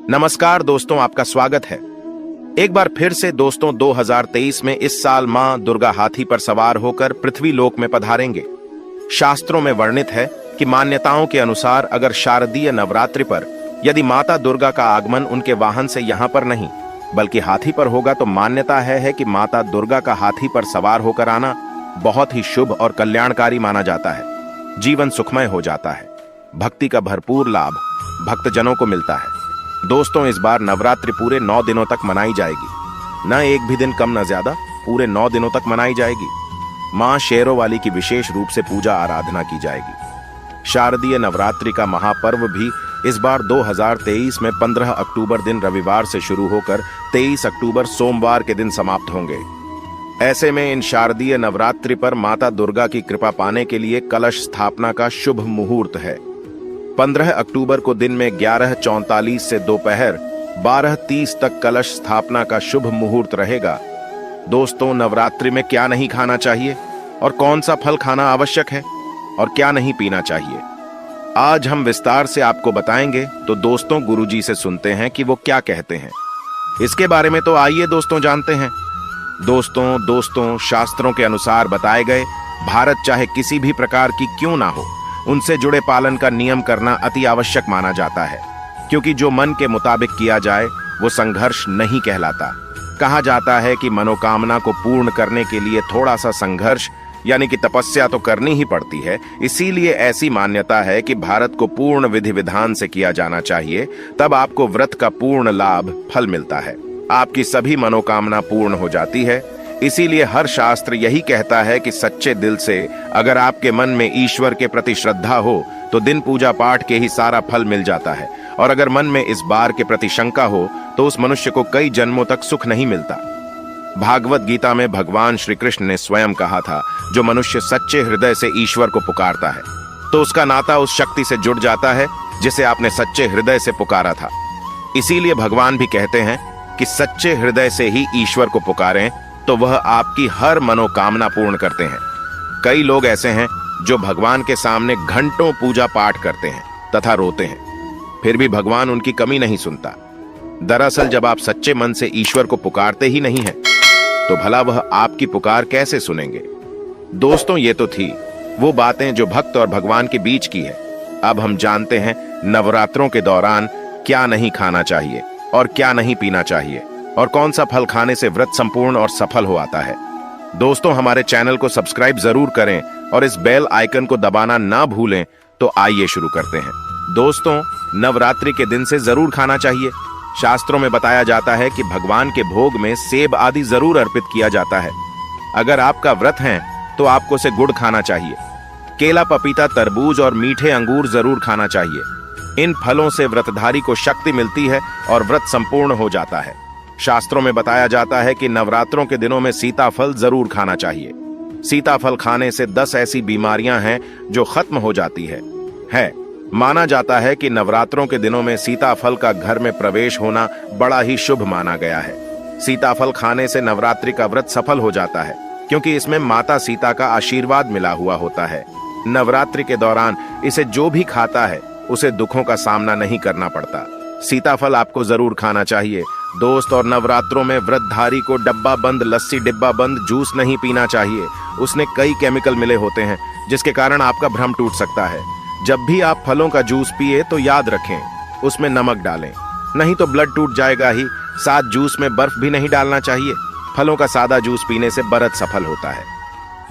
नमस्कार दोस्तों, आपका स्वागत है एक बार फिर से दोस्तों। 2023 में इस साल मां दुर्गा हाथी पर सवार होकर पृथ्वी लोक में पधारेंगे। शास्त्रों में वर्णित है कि मान्यताओं के अनुसार अगर शारदीय नवरात्रि पर यदि माता दुर्गा का आगमन उनके वाहन से यहाँ पर नहीं बल्कि हाथी पर होगा तो मान्यता है कि माता दुर्गा का हाथी पर सवार होकर आना बहुत ही शुभ और कल्याणकारी माना जाता है। जीवन सुखमय हो जाता है, भक्ति का भरपूर लाभ भक्तजनों को मिलता है। दोस्तों, इस बार नवरात्रि पूरे 9 दिनों तक मनाई जाएगी। न एक भी दिन कम न ज्यादा, पूरे 9 दिनों तक मनाई जाएगी। मां शेरों वाली की विशेष रूप से पूजा आराधना की जाएगी। शारदीय नवरात्रि का महापर्व भी इस बार 2023 में 15 अक्टूबर दिन रविवार से शुरू होकर 23 अक्टूबर सोमवार के दिन समाप्त होंगे। ऐसे में इन शारदीय नवरात्रि पर माता दुर्गा की कृपा पाने के लिए कलश स्थापना का शुभ मुहूर्त है। 15 अक्टूबर को दिन में 11:44 से दोपहर 12:30 तक कलश स्थापना का शुभ मुहूर्त रहेगा। दोस्तों, नवरात्रि में क्या नहीं खाना चाहिए और कौन सा फल खाना आवश्यक है और क्या नहीं पीना चाहिए, आज हम विस्तार से आपको बताएंगे। तो दोस्तों, गुरुजी से सुनते हैं कि वो क्या कहते हैं इसके बारे में। तो आइए दोस्तों जानते हैं। दोस्तों, शास्त्रों के अनुसार बताए गए भारत चाहे किसी भी प्रकार की क्यों ना हो, उनसे जुड़े पालन का नियम करना अति आवश्यक माना जाता है, क्योंकि जो मन के मुताबिक किया जाए वो संघर्ष नहीं कहलाता। कहा जाता है कि मनोकामना को पूर्ण करने के लिए थोड़ा सा संघर्ष यानी कि तपस्या तो करनी ही पड़ती है। इसीलिए ऐसी मान्यता है कि भारत को पूर्ण विधि विधान से किया जाना चाहिए, तब आपको व्रत का पूर्ण लाभ फल मिलता है, आपकी सभी मनोकामना पूर्ण हो जाती है। इसीलिए हर शास्त्र यही कहता है कि सच्चे दिल से अगर आपके मन में ईश्वर के प्रति श्रद्धा हो तो दिन पूजा पाठ के ही सारा फल मिल जाता है, और अगर मन में इस बार के प्रति शंका हो तो उस मनुष्य को कई जन्मों तक सुख नहीं मिलता। भागवत गीता में भगवान श्री कृष्ण ने स्वयं कहा था, जो मनुष्य सच्चे हृदय से ईश्वर को पुकारता है तो उसका नाता उस शक्ति से जुड़ जाता है जिसे आपने सच्चे हृदय से पुकारा था। इसीलिए भगवान भी कहते हैं कि सच्चे हृदय से ही ईश्वर को पुकारें तो वह आपकी हर मनोकामना पूर्ण करते हैं। कई लोग ऐसे हैं जो भगवान के सामने घंटों पूजा पाठ करते हैं तथा रोते हैं, फिर भी भगवान उनकी कमी नहीं सुनता। दरअसल जब आप सच्चे मन से ईश्वर को पुकारते ही नहीं हैं, तो भला वह आपकी पुकार कैसे सुनेंगे। दोस्तों, ये तो थी वो बातें जो भक्त और भगवान के बीच की है। अब हम जानते हैं नवरात्रों के दौरान क्या नहीं खाना चाहिए और क्या नहीं पीना चाहिए, और कौन सा फल खाने से व्रत संपूर्ण और सफल हो आता है। दोस्तों, हमारे चैनल को सब्सक्राइब जरूर करें और इस बेल आइकन को दबाना ना भूलें। तो आइए शुरू करते हैं। दोस्तों, नवरात्रि के दिन से जरूर खाना चाहिए। शास्त्रों में बताया जाता है कि भगवान के भोग में सेब आदि जरूर अर्पित किया जाता है। अगर आपका व्रत है तो आपको से गुड़ खाना चाहिए। केला, पपीता, तरबूज और मीठे अंगूर जरूर खाना चाहिए। इन फलों से व्रतधारी को शक्ति मिलती है और व्रत संपूर्ण हो जाता है। शास्त्रों में बताया जाता है कि नवरात्रों के दिनों में सीताफल जरूर खाना चाहिए। सीताफल खाने से 10 ऐसी बीमारियां हैं जो खत्म हो जाती है। माना जाता है कि नवरात्रों के दिनों में सीताफल का घर में प्रवेश होना बड़ा ही शुभ माना गया है। सीताफल खाने से नवरात्रि का व्रत सफल हो जाता है, क्योंकि इसमें माता सीता का आशीर्वाद मिला हुआ होता है। नवरात्रि के दौरान इसे जो भी खाता है उसे दुखों का सामना नहीं करना पड़ता। सीताफल आपको जरूर खाना चाहिए दोस्त। और नवरात्रों में व्रतधारी को डब्बा बंद लस्सी, डिब्बा बंद जूस नहीं पीना चाहिए। उसमें कई केमिकल मिले होते हैं जिसके कारण आपका भ्रम टूट सकता है। जब भी आप फलों का जूस पिए तो याद रखें उसमें नमक डालें, नहीं तो ब्लड टूट जाएगा ही। साथ जूस में बर्फ भी नहीं डालना चाहिए। फलों का सादा जूस पीने से व्रत सफल होता है।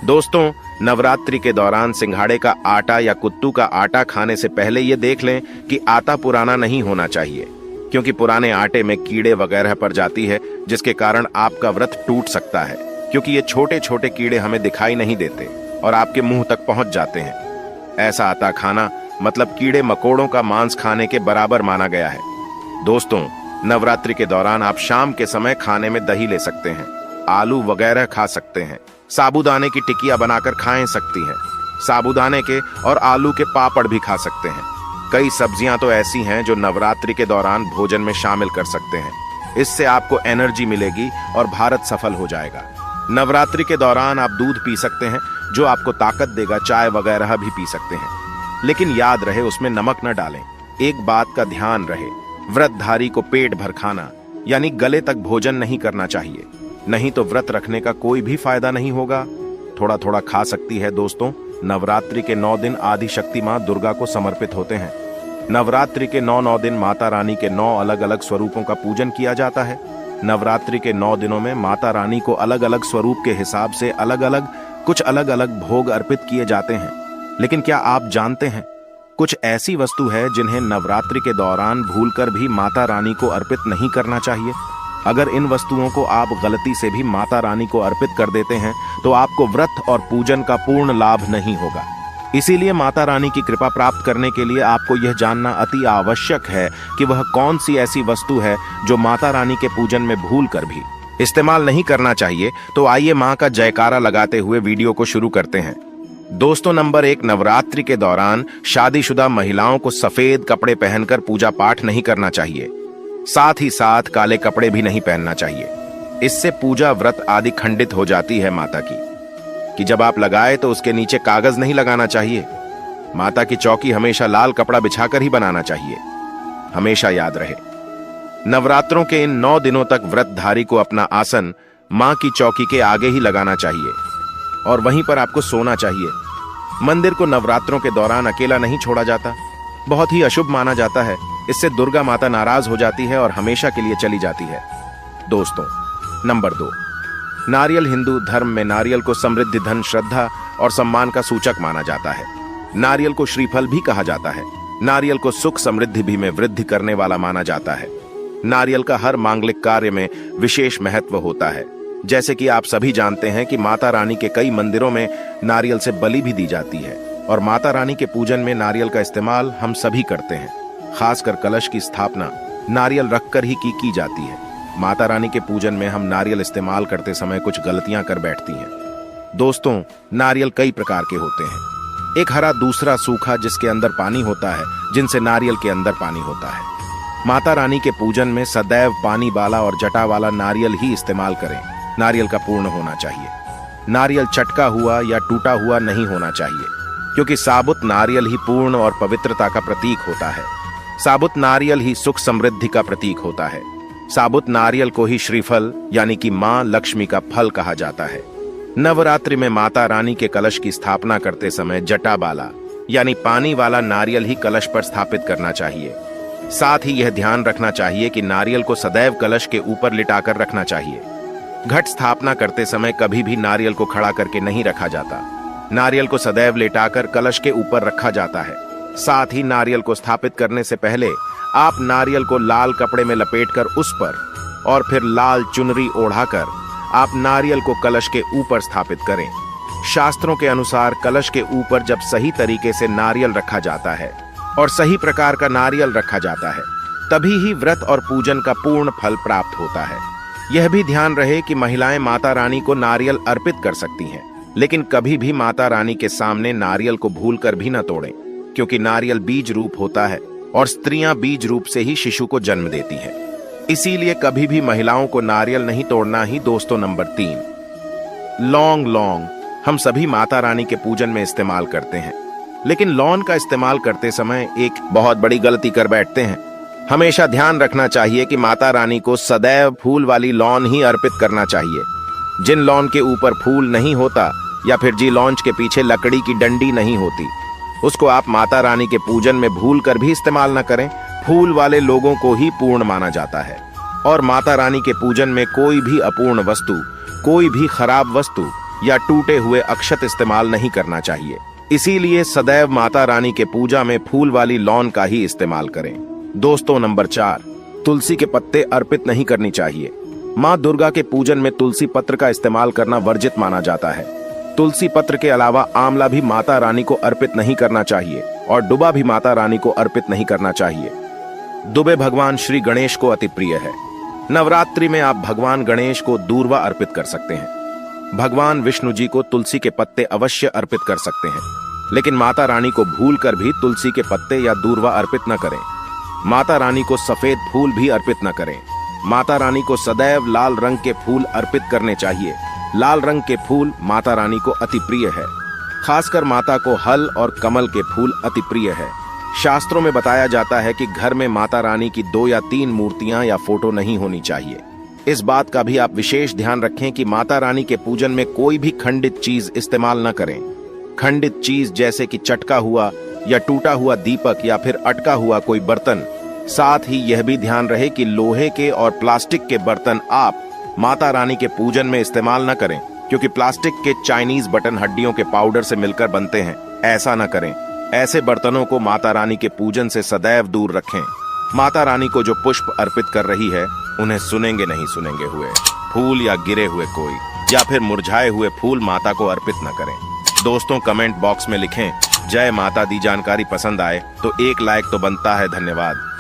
दोस्तों, नवरात्रि के दौरान सिंघाड़े का आटा या कुत्तू का आटा खाने से पहले ये देख लें कि आटा पुराना नहीं होना चाहिए, क्योंकि पुराने आटे में कीड़े वगैरह पड़ जाती है, जिसके कारण आपका व्रत टूट सकता है। क्योंकि ये छोटे छोटे कीड़े हमें दिखाई नहीं देते और आपके मुंह तक पहुंच जाते हैं। ऐसा आटा खाना मतलब कीड़े मकोड़ों का मांस खाने के बराबर माना गया है। दोस्तों, नवरात्रि के दौरान आप शाम के समय खाने में दही ले सकते हैं, आलू वगैरह खा सकते हैं। साबूदाने की टिकिया बनाकर खाएं सकती हैं। साबूदाने के और आलू के पापड़ भी खा सकते हैं। कई सब्जियां तो ऐसी हैं जो नवरात्रि के दौरान भोजन में शामिल कर सकते हैं। इससे आपको एनर्जी मिलेगी और भारत सफल हो जाएगा। नवरात्रि के दौरान आप दूध पी सकते हैं जो आपको ताकत देगा। चाय वगैरह भी पी सकते हैं, लेकिन याद रहे उसमें नमक न डालें। एक बात का ध्यान रहे, व्रतधारी को पेट भर खाना यानी गले तक भोजन नहीं करना चाहिए, नहीं तो व्रत रखने का कोई भी फायदा नहीं होगा। थोड़ा थोड़ा खा सकती है दोस्तों। नवरात्रि के 9 दिन आदि शक्ति मां दुर्गा को समर्पित होते हैं। नवरात्रि के 9 दिन माता रानी के 9 अलग अलग स्वरूपों का पूजन किया जाता है। नवरात्रि के 9 दिनों में माता रानी को अलग अलग स्वरूप के हिसाब से कुछ अलग अलग भोग अर्पित किए जाते हैं। लेकिन क्या आप जानते हैं, कुछ ऐसी वस्तु है जिन्हें नवरात्रि के दौरान भूलकर भी माता रानी को अर्पित नहीं करना चाहिए। अगर इन वस्तुओं को आप गलती से भी माता रानी को अर्पित कर देते हैं तो आपको व्रत और पूजन का पूर्ण लाभ नहीं होगा। इसीलिए माता रानी की कृपा प्राप्त करने के लिए आपको यह जानना अति आवश्यक है कि वह कौन सी ऐसी वस्तु है जो माता रानी के पूजन में भूलकर भी इस्तेमाल नहीं करना चाहिए। तो आइए मां का जयकारा लगाते हुए वीडियो को शुरू करते हैं। दोस्तों, नंबर 1, नवरात्रि के दौरान शादीशुदा महिलाओं को सफेद कपड़े पहनकर पूजा पाठ नहीं करना चाहिए। साथ ही साथ काले कपड़े भी नहीं पहनना चाहिए। इससे पूजा व्रत आदि खंडित हो जाती है माता की। कि जब आप लगाए तो उसके नीचे कागज नहीं लगाना चाहिए। माता की चौकी हमेशा लाल कपड़ा बिछाकर ही बनाना चाहिए। हमेशा याद रहे, नवरात्रों के इन 9 दिनों तक व्रतधारी को अपना आसन मां की चौकी के आगे ही लगाना चाहिए और वहीं पर आपको सोना चाहिए। मंदिर को नवरात्रों के दौरान अकेला नहीं छोड़ा जाता। बहुत ही अशुभ माना जाता है। इससे दुर्गा माता नाराज हो जाती है और हमेशा के लिए चली जाती है। दोस्तों, नंबर 2, नारियल। हिंदू धर्म में नारियल को समृद्धि, धन, श्रद्धा और सम्मान का सूचक माना जाता है। नारियल को श्रीफल भी कहा जाता है। नारियल को सुख समृद्धि भी में वृद्धि करने वाला माना जाता है। नारियल का हर मांगलिक कार्य में विशेष महत्व होता है। जैसे कि आप सभी जानते हैं कि माता रानी के कई मंदिरों में नारियल से बलि भी दी जाती है और माता रानी के पूजन में नारियल का इस्तेमाल हम सभी करते हैं। खासकर कलश की स्थापना नारियल रखकर ही की जाती है। माता रानी के पूजन में हम नारियल इस्तेमाल करते समय कुछ गलतियां कर बैठती हैं। दोस्तों, नारियल कई प्रकार के होते हैं। एक हरा, दूसरा सूखा जिसके अंदर पानी होता है, जिनसे नारियल के अंदर पानी होता है। माता रानी के पूजन में सदैव पानी वाला और जटा वाला नारियल ही इस्तेमाल करें। नारियल का पूर्ण होना चाहिए। नारियल चटका हुआ या टूटा हुआ नहीं होना चाहिए, क्योंकि साबुत नारियल ही पूर्ण और पवित्रता का प्रतीक होता है। साबुत नारियल ही सुख समृद्धि का प्रतीक होता है। साबुत नारियल को ही श्रीफल यानी कि मां लक्ष्मी का फल कहा जाता है। नवरात्रि में माता रानी के कलश की स्थापना करते समय जटा वाला यानी पानी वाला नारियल ही कलश पर स्थापित करना चाहिए। साथ ही यह ध्यान रखना चाहिए कि नारियल को सदैव कलश के ऊपर लिटाकर रखना चाहिए। घट स्थापना करते समय कभी भी नारियल को खड़ा करके नहीं रखा जाता। नारियल को सदैव लेटाकर कलश के ऊपर रखा जाता है। साथ ही नारियल को स्थापित करने से पहले आप नारियल को लाल कपड़े में लपेटकर उस पर और फिर लाल चुनरी ओढ़ाकर आप नारियल को कलश के ऊपर स्थापित करें। शास्त्रों के अनुसार कलश के ऊपर जब सही तरीके से नारियल रखा जाता है और सही प्रकार का नारियल रखा जाता है, तभी ही व्रत और पूजन का पूर्ण फल प्राप्त होता है। यह भी ध्यान रहे कि महिलाएं माता रानी को नारियल अर्पित कर सकती हैं, लेकिन कभी भी माता रानी के सामने नारियल को भूलकर भी न तोड़ें, क्योंकि नारियल बीज रूप होता है और स्त्रियां बीज रूप से ही शिशु को जन्म देती हैं। इसीलिए कभी भी महिलाओं को नारियल नहीं तोड़ना ही। दोस्तों, नंबर 3, लौंग। हम सभी माता रानी के पूजन में इस्तेमाल करते हैं, लेकिन लौंग का इस्तेमाल करते समय एक बहुत बड़ी गलती कर बैठते हैं। हमेशा ध्यान रखना चाहिए कि माता रानी को सदैव फूल वाली लौंग ही अर्पित करना चाहिए। जिन लौंग के ऊपर फूल नहीं होता या फिर जी लौंज के पीछे लकड़ी की डंडी नहीं होती, उसको आप माता रानी के पूजन में भूल कर भी इस्तेमाल न करें। फूल वाले लोगों को ही पूर्ण माना जाता है और माता रानी के पूजन में कोई भी अपूर्ण वस्तु, कोई भी खराब वस्तु या टूटे हुए अक्षत इस्तेमाल नहीं करना चाहिए। इसीलिए सदैव माता रानी के पूजा में फूल वाली लौंग का ही इस्तेमाल करें। दोस्तों, नंबर 4, तुलसी के पत्ते अर्पित नहीं करनी चाहिए। मां दुर्गा के पूजन में तुलसी पत्र का इस्तेमाल करना वर्जित माना जाता है। तुलसी पत्र के अलावा आंवला भी माता रानी को अर्पित नहीं करना चाहिए और दुबा भी माता रानी को अर्पित नहीं करना चाहिए। दुबे भगवान श्री गणेश को अति प्रिय है। नवरात्रि में आप भगवान गणेश को दूर्वा अर्पित कर सकते हैं। भगवान विष्णु जी को तुलसी के पत्ते अवश्य अर्पित कर सकते हैं, लेकिन माता रानी को भूलकर भी तुलसी के पत्ते या दूर्वा अर्पित न करें। माता रानी को सफेद फूल भी अर्पित न करें। माता रानी को सदैव लाल रंग के फूल अर्पित करने चाहिए। लाल रंग के फूल माता रानी को अति प्रिय है। खासकर माता को हल और कमल के फूल अति प्रिय है। शास्त्रों में बताया जाता है कि घर में माता रानी की 2 या 3 मूर्तियां या फोटो नहीं होनी चाहिए। इस बात का भी आप विशेष ध्यान रखें कि माता रानी के पूजन में कोई भी खंडित चीज इस्तेमाल न करें। खंडित चीज जैसे कि चटका हुआ या टूटा हुआ दीपक या फिर अटका हुआ कोई बर्तन। साथ ही यह भी ध्यान रहे कि लोहे के और प्लास्टिक के बर्तन आप माता रानी के पूजन में इस्तेमाल न करें, क्योंकि प्लास्टिक के चाइनीज बटन हड्डियों के पाउडर से मिलकर बनते हैं। ऐसा न करें। ऐसे बर्तनों को माता रानी के पूजन से सदैव दूर रखें। माता रानी को जो पुष्प अर्पित कर रही है उन्हें सुनेंगे नहीं सुनेंगे हुए फूल या गिरे हुए कोई या फिर मुरझाए हुए फूल माता को अर्पित न करें। दोस्तों कमेंट बॉक्स में लिखें जय माता दी। जानकारी पसंद आए तो एक लाइक तो बनता है। धन्यवाद।